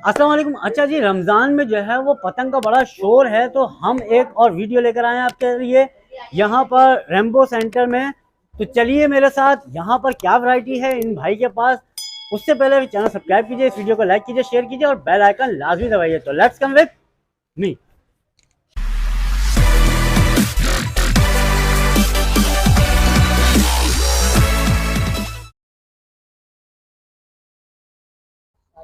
अस्सलाम वालेकुम। अच्छा जी, रमज़ान में जो है वो पतंग का बड़ा शोर है, तो हम एक और वीडियो लेकर आए हैं आपके लिए यहाँ पर रेम्बो सेंटर में। तो चलिए मेरे साथ, यहाँ पर क्या वैरायटी है इन भाई के पास। उससे पहले चैनल सब्सक्राइब कीजिए, इस वीडियो को लाइक कीजिए, शेयर कीजिए और बेल आइकन लाजमी दबाइए। तो लेट्स कम विद मी।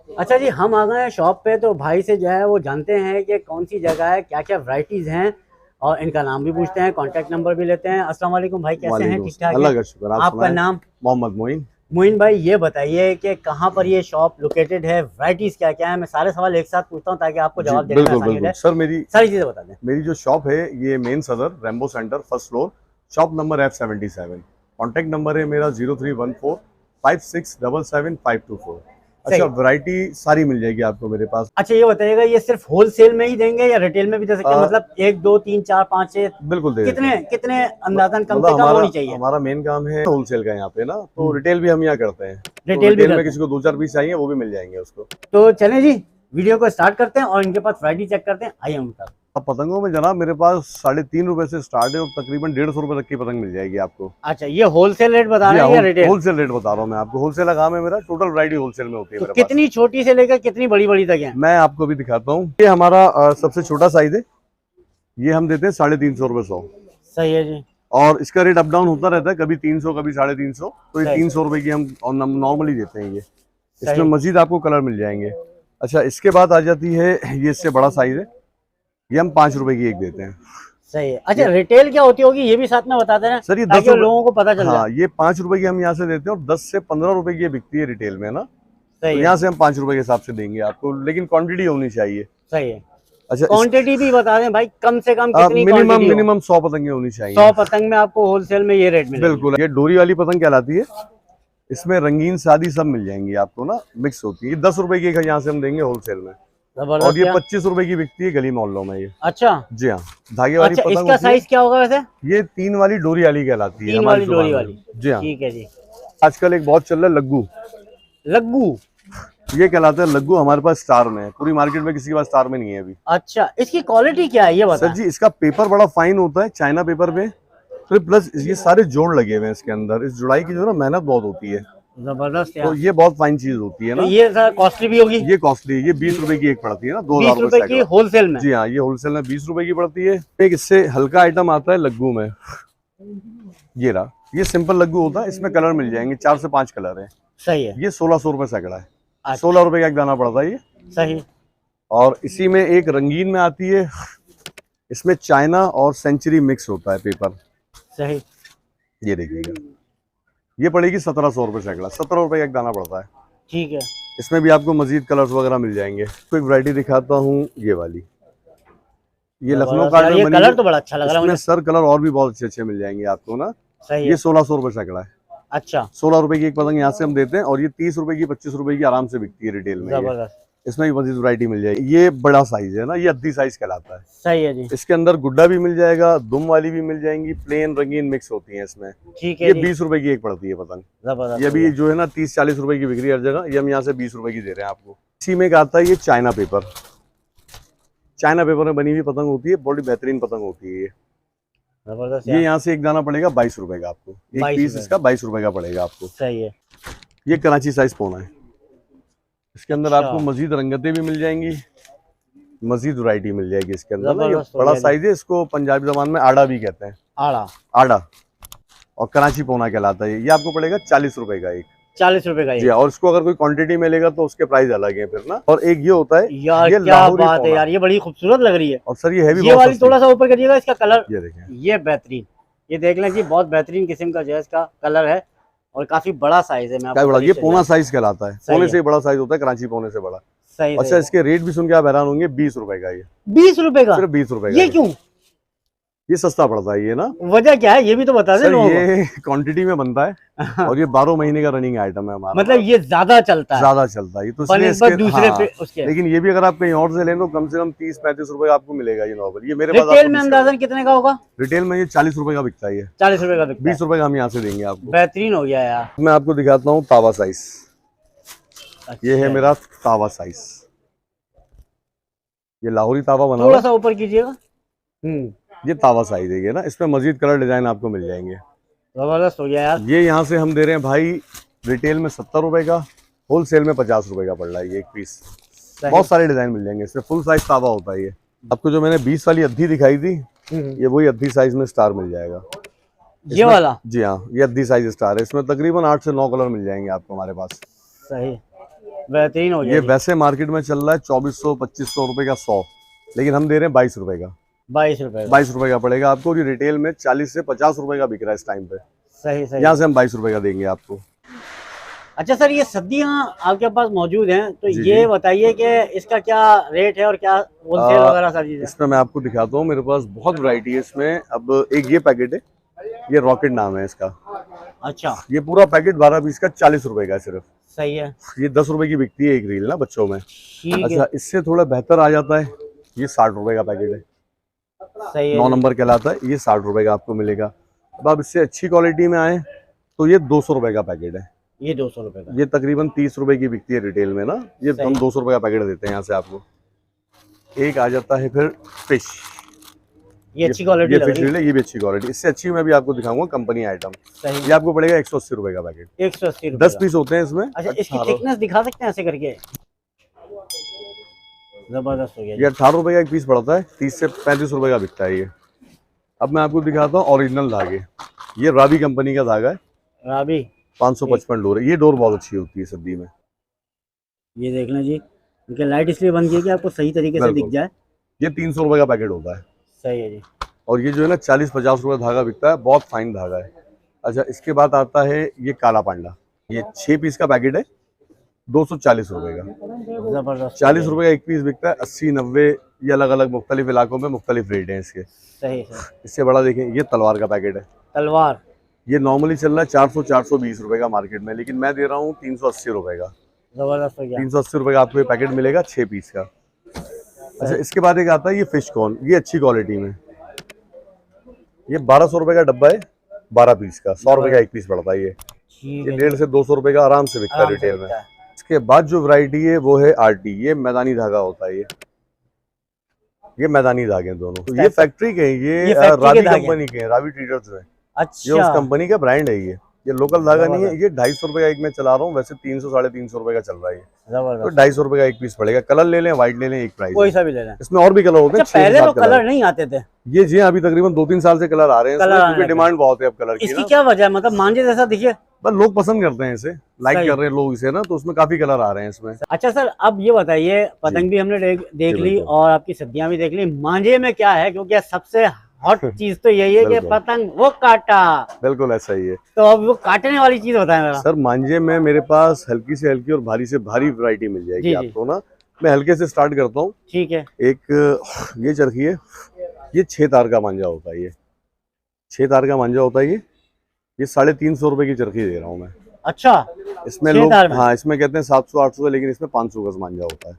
अच्छा जी, हम आ गए हैं शॉप पे, तो भाई से जो है वो जानते हैं कि कौन सी जगह है, क्या क्या वैरायटीज हैं, और इनका नाम भी पूछते हैं, कांटेक्ट नंबर भी लेते हैं। अस्सलाम वालेकुम भाई, कैसे हैं? ठीक ठाक अल्लाह हैं? का शुक्र। आप आपका सुनाएं? नाम? मोहम्मद मोइन। मोइन भाई, ये बताइए कि कहाँ पर ये शॉप लोकेटेड है, वैरायटीज क्या क्या है। मैं सारे सवाल एक साथ पूछता हूँ ताकि आपको जी जवाब देने में बिल्कुल आसानी हो बिल्कुल जाए। सर। मेरी सारी चीजें बता दें। मेरी जो शॉप है ये मेन सदर rainbow centre first floor, shop number F77। Contact number है मेरा 031456777524। अच्छा, वैरायटी सारी मिल जाएगी आपको मेरे पास। अच्छा ये बताइएगा, ये सिर्फ होलसेल में ही देंगे या रिटेल में भी दे सकते हैं? मतलब 1 2 3 4 5 6 बिल्कुल दे देते कितने हैं। कितने अंदाजन कम मतलब से कम हमारा होनी चाहिए? हमारा मेन काम है होलसेल का यहाँ पे ना, तो रिटेल भी हम यहाँ करते हैं। तो रिटेल भी रिटेल में करते किसी को 2-4 पीस चाहिए वो भी मिल जाएंगे उसको। हैं। तो चलें जी, वीडियो को स्टार्ट करते हैं और इनके पास वैरायटी चेक करते हैं। आइए उनका। अब पतंगों में जनाब मेरे पास 3.5 रुपए से स्टार्ट है और तकरीबन 150 रुपए तक की पतंग मिल जाएगी आपको। अच्छा, ये होलसेल रेट बता जी रहे हाँ, हैं या रिटेल? होलसेल रेट बता रहा हूँ मैं आपको। होलसेल का काम है मेरा, टोटल वैरायटी होलसेल में होती है तो मेरे पास। कितनी छोटी से लेकर कितनी बड़ी बड़ी तक है? मैं आपको भी दिखाता हूँ। ये हमारा सबसे छोटा साइज है, ये हम देते हैं 350 रुपए 100। सही है जी। और इसका रेट अप डाउन होता रहता है, कभी 300 कभी 350। तो ये सही। 300 रुपए की हम नॉर्मली देते हैं। ये इसमें सही। मजीद आपको कलर मिल जाएंगे। अच्छा, इसके बाद आ जाती है ये इससे बड़ा साइज है, ये हम 5 रुपए की एक देते हैं। सही है। अच्छा, रिटेल क्या होती होगी ये भी साथ में बता देना सर ये ताकि 10 लोगों को पता चल हाँ, जाए। ये 5 रुपए की हम यहाँ से देते हैं और 10 से 15 रुपए की ये बिकती है रिटेल में ना। सही तो है। यहाँ से हम 5 रुपए के हिसाब से देंगे आपको, लेकिन क्वांटिटी होनी चाहिए। सही है। अच्छा, क्वांटिटी भी बता दें भाई, कम से कम कितनी क्वांटिटी? मिनिमम 100 पतंगे होनी चाहिए। 100 पतंग में आपको होलसेल में ये रेट मिलेगा? बिल्कुल। ये डोरी वाली पतंग कहलाती है, इसमें रंगीन सादी सब मिल जाएंगी आपको ना, मिक्स होती है। 10 रुपए की एक यहाँ से हम देंगे होलसेल में, और ये 25 रुपए की बिकती है गली मोहल्लों में ये। अच्छा जी हाँ, धागे वाली अच्छा, पतंग इसका होती है। साइज क्या होगा वैसे? ये 3 वाली डोरी वाली कहलाती है 3 हमारी वाली जुबान डोरी में। वाली? जी हाँ। ठीक है जी। आजकल एक बहुत चल रहा है लग्गू। लग्गू? ये कहलाता है लग्गू, हमारे पास स्टार में है, पूरी मार्केट में किसी के पास स्टार में नहीं है अभी। अच्छा, इसकी क्वालिटी क्या है ये सर बताएं। जी, इसका पेपर बड़ा फाइन होता है, चाइना पेपर पे। फिर प्लस ये सारे जोड़ लगे हुए हैं इसके अंदर। इस जुड़ाई की जो ना मेहनत बहुत होती है, जबरदस्त तो यार। ये बहुत फाइन चीज होती है तो ना। ये सर कॉस्टली भी होगी? ये कॉस्टली है, ये 20 रुपए की एक पड़ती है ना, 20 2000 रुपए की सैकड़ा। होलसेल में? जी हाँ, ये होलसेल में 20 रुपए की पड़ती है। एक इससे हल्का आइटम आता है लग्गू में, ये रहा। ये सिंपल लग्गू होता है, इसमें कलर मिल जाएंगे, 4 से 5 कलर है। सही है। ये 1600 रुपए सैकड़ा है। अच्छा। 16 रुपए का एक दाना पड़ता है ये। सही। और इसी में एक रंगीन में आती है, इसमें चाइना और सेंचुरी मिक्स होता है पेपर। सही। ये देखिएगा, ये पड़ेगी 1700 रुपए सैकड़ा, 17 रुपए का एक दाना पड़ता है। ठीक है। इसमें भी आपको मजीद कलर्स वगैरह मिल जाएंगे। तो एक वैरायटी दिखाता हूँ, ये वाली, ये लखनऊ यार, कार्ड ये में कलर तो बड़ा अच्छा लग रहा है इसमें मुझे। सर कलर और भी बहुत अच्छे अच्छे मिल जाएंगे आपको ना। सही ये है। 1600 रुपए सैकड़ा है। अच्छा। 16 रुपए की एक पतंग यहाँ से हम देते हैं, और ये 30 रुपए की 25 रुपए की आराम से बिकती है रिटेल में। जबरदस्त। इसमें भी मजीद वैरायटी मिल जाएगी। ये बड़ा साइज है ना, ये अद्दी साइज कहलाता है। सही है जी। इसके अंदर गुड्डा भी मिल जाएगा, दुम वाली भी मिल जाएंगी, प्लेन रंगीन मिक्स होती है इसमें। ठीक है ये जी। 20 रुपए की एक पड़ती है पतंग। जबरदस्त। ये भी जो है ना 30-40 रुपए की बिक रही है हर जगह, ये हम यहाँ से 20 रुपए की दे रहे हैं आपको। इसी में एक आता है ये चाइना पेपर। चाइना पेपर में बनी हुई पतंग होती है, बड़ी बेहतरीन पतंग होती है ये। जबरदस्त। ये यहाँ से एक दाना पड़ेगा 22 रुपए का आपको, एक 22 पीस रुपए इसका 22 रुपए का पड़ेगा आपको। सही है। ये कराची साइज पोना है। इसके अंदर अच्छा। आपको मजीद रंगतें भी मिल जाएंगी, मजीद वैरायटी मिल जाएगी इसके अंदर ना। ये जबरदस्त हो बड़ा गया जी। साइज है, इसको पंजाबी जबान में आड़ा भी कहते हैं। आड़ा? आड़ा, और कराची पोना कहलाता है। ये आपको पड़ेगा 40 रुपए का एक। 40 रुपए का जी, ये? और इसको अगर कोई क्वांटिटी में लेगा तो उसके प्राइस अलग है फिर ना। और एक ये होता है, यार ये क्या लाहौरी बात है पोना। यार, ये बड़ी खूबसूरत लग रही है। और सर ये हैवी ये बहुत वाली सस्ती। थोड़ा सा ऊपर करिएगा, इसका कलर ये देखें, ये बेहतरीन, ये देख लें जी, बहुत बेहतरीन किस्म का जो है इसका कलर है और काफी बड़ा साइज है। मैं क्या आपको बड़ा, ये पोना साइज कहलाता है। सही पोने है। से बड़ा साइज होता है, कराची पोने से बड़ा। सही। अच्छा, इसके रेट भी सुन के आप हैरान होंगे, 20 रुपए का ये। 20 रुपए का? सिर्फ 20 रुपए का। ये क्यों? ये सस्ता पड़ता है ये ना। वजह क्या है ये भी तो बता दें सर लोगों ये क्वांटिटी में बनता है, और ये 12 महीने का रनिंग आइटम है हमारा। मतलब ये ज्यादा चलता है? ज्यादा चलता है ये तो, इसलिए बनिस्बत इसके दूसरे हाँ, पे उसके। लेकिन ये भी अगर आप कहीं और से लें तो कम से कम 30-35 रुपए का आपको मिलेगा ये नॉवल। ये मेरे पास रिटेल आपको में 20 अंदाजन कितने का होगा? रिटेल में ये 40 रुपए का बिकता है ये। 40 रुपए का बिकता है? 20 रुपए का हम यहाँ से देंगे आपको। बेहतरीन हो गया यार। मैं आपको दिखाता हूँ तावा साइज। ये है अच्छा। मेरा तावा साइज। ये लाहौरी तावा बना थोड़ा सा ऊपर कीजिएगा। ये तावा साइज है ये ना, इसमें मजीद कलर डिजाइन आपको मिल जाएंगे। जबरदस्त हो गया यार। ये यहाँ से हम दे रहे हैं भाई रिटेल में 70 रुपए का, होलसेल में 50 रुपए का पड़ रहा है ये एक पीस। बहुत सारे डिजाइन मिल जाएंगे इसमें, फुल साइज तावा होता है ये। आपको जो मैंने 20 वाली अद्धी दिखाई थी, ये वही अद्धी साइज में स्टार मिल जाएगा। ये वाला? जी हाँ, ये अद्धी साइज स्टार है। इसमें तकरीबन 8 से 9 कलर मिल जाएंगे आपको हमारे पास। सही, बेहतरीन हो गया। ये वैसे मार्केट में चल रहा है 2400-2500 रुपए का 100, लेकिन हम दे रहे हैं 22 रुपए का। 22 रुपए का पड़ेगा आपको। ये रिटेल में 40 से 50 रुपए का बिक रहा है इस टाइम पे। सही सही। यहाँ से हम 22 रुपए का देंगे आपको। अच्छा सर, ये सब्जियां आपके पास मौजूद हैं, तो ये बताइए कि इसका क्या रेट है और क्या होलसेल वगैरह सब चीजें? इसमें मैं आपको दिखाता हूँ, मेरे पास बहुत वैरायटी है इसमें। अब एक ये पैकेट है, ये रॉकेट नाम है इसका। अच्छा। ये पूरा पैकेट 12 पीस का 40 रुपए का सिर्फ। सही है। ये 10 रुपए की बिकती है एक रील ना बच्चों में। अच्छा, इससे थोड़ा बेहतर आ जाता है, ये 60 रुपए का पैकेट है। सही है। 9 नंबर कहलाता है, ये 60 रुपए का आपको मिलेगा। अब आप इससे अच्छी क्वालिटी में आए तो ये 200 रुपए का पैकेट है। ये 200 रुपए का? ये तकरीबन 30 रुपए की बिकती है रिटेल में ना, ये हम 200 रुपए का पैकेट देते हैं यहाँ से आपको। एक आ जाता है फिर फिश, ये अच्छी क्वालिटी फिश रील है, ये भी अच्छी क्वालिटी। इससे अच्छी मैं भी आपको दिखाऊंगा कंपनी आइटम। ये आपको पड़ेगा 180 रुपए का पैकेट। 180? 10 पीस होते हैं इसमें। अच्छा, इसकी थिकनेस दिखा सकते हैं ऐसे करके? जबरदस्त हो गया। ये 18 रुपए का एक पीस पड़ता है, 30 से 35 रुपए का बिकता है ये। अब मैं आपको दिखाता हूँ ओरिजिनल धागे। ये रावी कंपनी का धागा है, रावी 555 डोर है। ये डोर बहुत अच्छी होती है सर्दी में। ये देख लें जी, क्योंकि लाइट इसलिए बंद की है कि आपको सही तरीके से दिख जाए। ये 300 रुपए का पैकेट होता है। सही है जी। और ये जो है ना 40-50 रुपए धागा बिकता है, बहुत फाइन धागा है। अच्छा, इसके बाद आता है ये काला पांडा। ये 6 पीस का पैकेट है, 240 रुपए का। जबरदस्त। 40 रुपए का एक पीस बिकता है, 80-90 ये अलग अलग मुख्तलिफ इलाकों में मुख्तलिफ रेट हैं इसके। सही। इससे बड़ा देखें, ये तलवार का पैकेट है। तलवार ये नॉर्मली चल रहा है 400-420 रुपए का मार्केट में, लेकिन मैं दे रहा हूँ 380 रुपए का। जबरदस्त हो गया। 380 रुपए का आपको ये पैकेट मिलेगा 6 पीस का। अच्छा, इसके बाद एक आता है ये फिश कॉर्न, ये अच्छी क्वालिटी में। ये 1200 रुपए का डब्बा है, 12 पीस का, 100 रुपए का एक पीस पड़ता है। ये 150 से 200 रुपए का आराम से बिकता है रिटेल में। इसके बाद जो वैरायटी है वो है आरटी। ये मैदानी धागा होता है। ये मैदानी धागे दोनों। तो ये फैक्ट्री के हैं, ये रावी कंपनी के हैं, रावी ट्रेडर्स में। अच्छा। ये उस कंपनी का ब्रांड है। ये लोकल धागा नहीं है। ये 250 रुपए का एक मैं चला रहा हूँ, वैसे 300-350 रुपए का चल रहा है। तो 250 रुपए का एक पीस पड़ेगा। कलर ले लें, व्हाइट ले लें, एक प्राइस, कोई सा भी ले लें। इसमें और भी कलर होते हैं। पहले तो कलर नहीं आते थे। ये जी अभी तकरीबन 2-3 साल से कलर आ रहे हैं, क्योंकि डिमांड बहुत है अब कलर की। इसकी क्या वजह है? मतलब मांझे जैसा दिखे, बस लोग पसंद करते हैं इसे, लाइक कर रहे हैं लोग इसे ना, तो उसमें काफी कलर आ रहे हैं इसमें। अच्छा सर, अब ये बताइए, पतंग भी हमने देख ली और आपकी सब्जियां भी देख ली, मांझे में क्या है? क्योंकि सबसे हॉट चीज तो यही है कि पतंग वो काटा। बिल्कुल ऐसा ही है। तो अब वो काटने वाली चीज बताएं मेरा। सर, मांझे में मेरे पास हल्की से हल्की और भारी से भारी वैरायटी मिल जाएगी आपको ना। मैं हल्के से स्टार्ट करता हूँ। ठीक है। एक ये चरखी है, ये 6 तार का मांझा होता है। ये 6 तार का मांझा होता है। ये 350 रुपए की चरखी दे रहा हूँ मैं। अच्छा। इसमें लोग इसमें कहते हैं 700-800, लेकिन इसमें 500 गज मांझा होता है।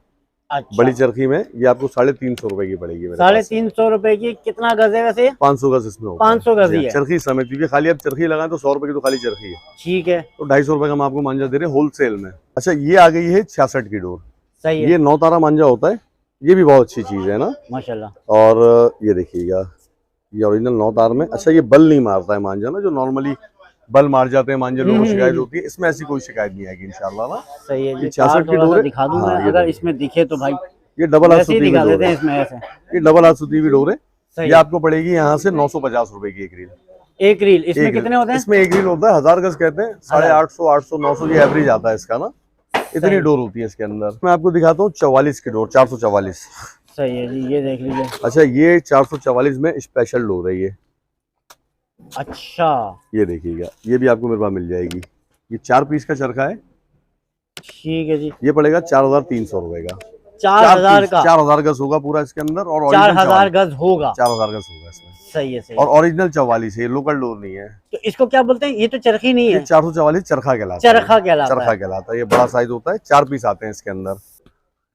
अच्छा। बड़ी चरखी में ये आपको 350 रुपए की पड़ेगी। 350 रुपए की कितना गज है वैसे? 500 गज इसमें होगा। 500 गज ही है चरखी समेत, क्योंकि खाली आप चरखी लगाएं तो 100 रुपए की तो खाली चरखी है। ठीक है। तो 250 रुपए का हम आपको मांझा दे रहे हैं होलसेल में। अच्छा, ये आ गई है 66 की डोर। सही है। ये 9 तारा मांझा होता है। ये भी बहुत अच्छी चीज है ना, माशाल्लाह। और ये देखिएगा, ये ओरिजिनल 9 तार में। अच्छा, ये बल नहीं मारता है मांझा ना, जो नॉर्मली बल मार जाते हैं मांझे, लोगों को शिकायत होती है। इसमें ऐसी कोई शिकायत नहीं आएगी इंशाल्लाह ना। सही है। 66 की डोर दिखा दूं मैं, अगर इसमें दिखे तो भाई। ये डबल हाथ सूती दिखा देते हैं इसमें ऐसे। ये डबल हाथ सूती भी डोर है। ये आपको पड़ेगी यहाँ से 950 रुपए की एक रील। एक रील इसमें कितने होते हैं? इसमें एक रील होता है 1000 गज कहते हैं, 850, 800, 900 ये एवरेज आता है इसका ना। इतनी डोर होती है इसके अंदर। मैं आपको दिखाता हूँ 44 की डोर, 444। सही है जी, ये देख लीजिए। अच्छा, ये 444 में स्पेशल डोर है ये। अच्छा, ये देखिएगा, ये भी आपको मेरे पास मिल जाएगी। ये 4 पीस का चरखा है। ठीक है जी। ये पड़ेगा 4300 रुपए का। 4000 का 4000 गज होगा पूरा इसके अंदर। और 4000 गज होगा, 4000 गज होगा इसमें। सही है, सही। और ओरिजिनल 44 है, लोकल डोर नहीं है। तो इसको क्या बोलते हैं? ये तो चरखी नहीं है। 444 चरखा कहलाता है। चरखा कहलाता है। ये बड़ा साइज होता है, 4 पीस आते हैं इसके अंदर।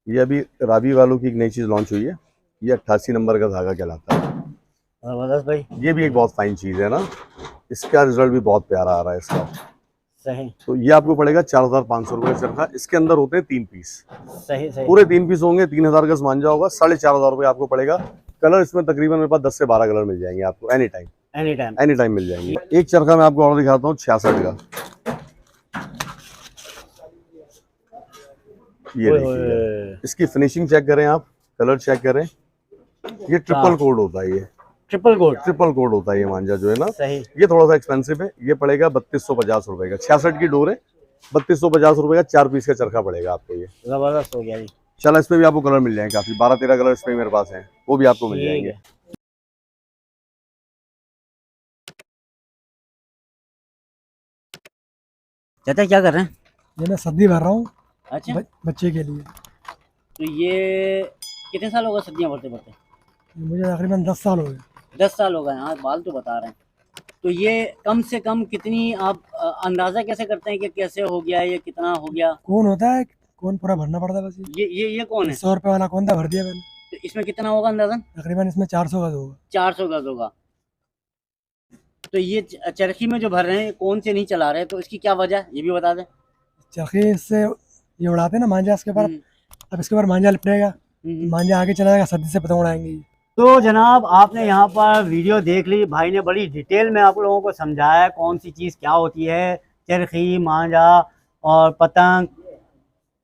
ये अभी रावी वालों की एक नई चीज लॉन्च हुई है, ये 88 नंबर का धागा कहलाता है। भाई, ये भी एक बहुत फाइन चीज है ना, इसका रिजल्ट भी बहुत प्यारा आ रहा है इसका। सही। तो ये आपको पड़ेगा 4500 रुपए का चरखा। इसके अंदर होते हैं 3 पीस। सही सही। पूरे 3 पीस होंगे, 3000 गज मांझा होगा, 4500 रुपए आपको पड़ेगा। कलर इसमें तकरीबन मेरे पास 10 से 12 कलर मिल जाएंगे आपको एनी टाइम मिल जाएंगे। एक चरखा मैं आपको और दिखाता हूँ 66 का। ये देखिए, इसकी फिनिशिंग चेक करें आप, कलर चेक करें। ये ट्रिपल कोड होता है, ये ट्रिपल कोड होता है ये मांझा जो है ना। सही। ये थोड़ा सा एक्सपेंसिव है, ये पड़ेगा 3250 रुपए का। 66 की डोर है, 3250 रुपए का 4 पीस का चरखा पड़ेगा आपको। ये जबरदस्त हो गया जी। चला, इसमें भी आपको कलर मिल जाएंगे काफी, 12-13 कलर इसमें मेरे पास हैं, वो भी आपको मिल जाएंगे। चाचा क्या कर रहे हैं? ये मैं सब्जी भर रहा हूँ। अच्छा। बच्चे के लिए। तो ये कितने साल हो गए सब्जियां भरते भरते? मुझे तकरीबन 10 साल हो गए। 10 साल हो गए। हाँ, बाल तो बता रहे हैं। तो ये कम से कम कितनी आप अंदाजा कैसे करते हैं कि कैसे हो गया, ये कितना हो गया? कौन होता है, कौन पूरा भरना पड़ता है बस। ये कौन है? 100 रुपए वाला कौन था, भर दिया मैंने। तो इसमें कितना होगा अंदाजन? तकरीबन इसमें 400 गज होगा। 400 गज होगा। तो ये चरखी में जो भर रहे हैं, कौन से नहीं चला रहे, तो इसकी क्या वजह ये भी बता दें। चरखी से ये उड़ाते हैं ना मांझा, इसके ऊपर अब इसके ऊपर मांझा लिपटेगा, मांझा आगे चला जाएगा, सब्जी से पतंग उड़ाएंगे। तो जनाब आपने यहाँ पर वीडियो देख ली, भाई ने बड़ी डिटेल में आप लोगों को समझाया कौन सी चीज़ क्या होती है। चरखी, मांझा और पतंग,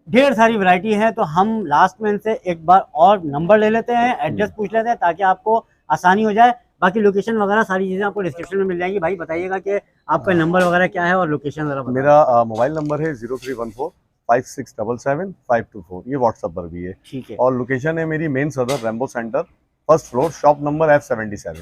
ढेर सारी वैरायटी है। तो हम लास्ट में इनसे एक बार और नंबर ले लेते हैं, एड्रेस पूछ लेते हैं ताकि आपको आसानी हो जाए। बाकी लोकेशन वगैरह सारी चीज़ें आपको डिस्क्रिप्शन में मिल जाएंगी। भाई बताइएगा कि आपका नंबर वगैरह क्या है और लोकेशन ज़रा। मेरा मोबाइल नंबर है 03145677 524, ये व्हाट्सएप पर भी है। ठीक है। और लोकेशन है मेरी मेन सदर rainbow centre, first floor, shop number F77।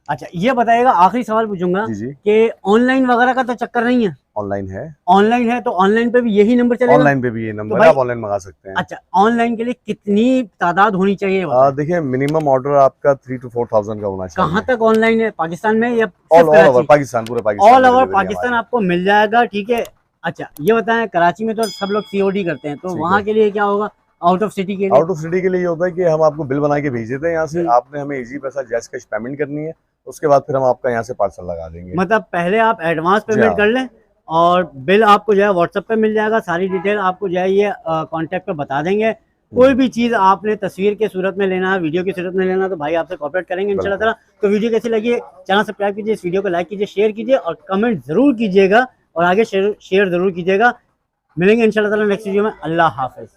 अच्छा, ये बताइएगा, आखिरी सवाल पूछूंगा जी कि ऑनलाइन वगैरह का तो चक्कर नहीं है? ऑनलाइन है। ऑनलाइन है तो ऑनलाइन पे भी यही नंबर चलेगा? ऑनलाइन पे भी ये नंबर है, आप ऑनलाइन मंगा सकते हैं। अच्छा, ऑनलाइन के लिए कितनी तादाद होनी चाहिए? देखिए मिनिमम ऑर्डर आपका 3 to 4,000 का होना चाहिए। कहाँ तक ऑनलाइन है, पाकिस्तान में या ऑल ओवर पाकिस्तान? पूरे पाकिस्तान, ऑल ओवर पाकिस्तान आपको मिल जाएगा। ठीक है। अच्छा ये बताएं, कराची में तो सब लोग COD करते हैं, तो वहाँ के लिए क्या होगा? आउट ऑफ सिटी के लिए? आउट ऑफ सिटी के लिए ये होता है कि हम आपको बिल बना के भेज देते हैं यहाँ से, आपने हमें इजी पैसा जैस कैश पेमेंट करनी है, उसके बाद फिर हम आपका यहाँ से पार्सल लगा देंगे। मतलब पहले आप एडवांस पेमेंट कर लें और बिल आपको जो है व्हाट्सएप पे मिल जाएगा। सारी डिटेल आपको जो है ये कॉन्टैक्ट पे बता देंगे। कोई भी चीज़ आपने तस्वीर के सूरत में लेना है, वीडियो की सूरत में लेना है, तो भाई आपसे कोऑपरेट करेंगे इंशाल्लाह ताला। तो वीडियो कैसी लगी, चैनल सब्सक्राइब कीजिए, इस वीडियो को लाइक कीजिए, शेयर कीजिए और कमेंट ज़रूर कीजिएगा और आगे शेयर ज़रूर कीजिएगा। मिलेंगे इंशाल्लाह ताला नेक्स्ट वीडियो में। अल्लाह हाफ़िज़।